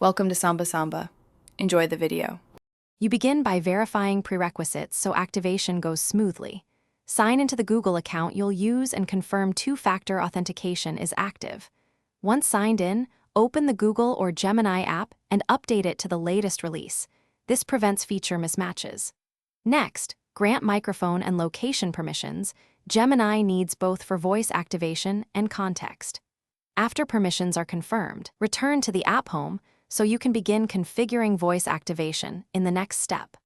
Welcome to Samba Samba. Enjoy the video. You begin by verifying prerequisites so activation goes smoothly. Sign into the Google account you'll use and confirm two-factor authentication is active. Once signed in, open the Google or Gemini app and update it to the latest release. This prevents feature mismatches. Next, grant microphone and location permissions. Gemini needs both for voice activation and context. After permissions are confirmed, return to the app home so you can begin configuring voice activation in the next step.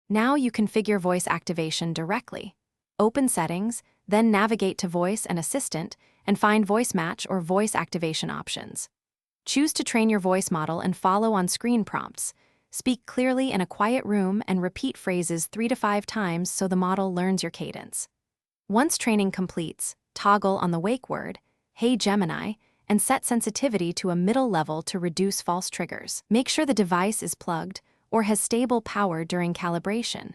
Now you configure voice activation directly. Open Settings, then navigate to Voice and Assistant and find Voice Match or Voice Activation options. Choose to train your voice model and follow on-screen prompts. Speak clearly in a quiet room and repeat phrases 3 to 5 times so the model learns your cadence. Once training completes, toggle on the wake word, "Hey Gemini," and set sensitivity to a middle level to reduce false triggers. Make sure the device is plugged or has stable power during calibration.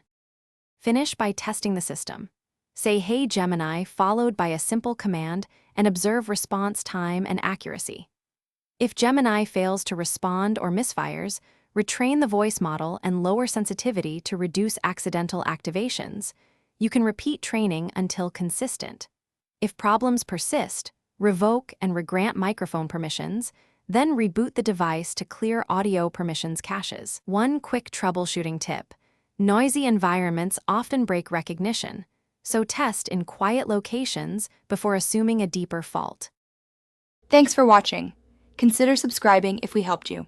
Finish by testing the system. Say "Hey Gemini" followed by a simple command and observe response time and accuracy. If Gemini fails to respond or misfires, retrain the voice model and lower sensitivity to reduce accidental activations. You can repeat training until consistent. If problems persist, revoke and regrant microphone permissions, then reboot the device to clear audio permissions caches. One quick troubleshooting tip: noisy environments often break recognition, so test in quiet locations before assuming a deeper fault. Thanks for watching. Consider subscribing if we helped you.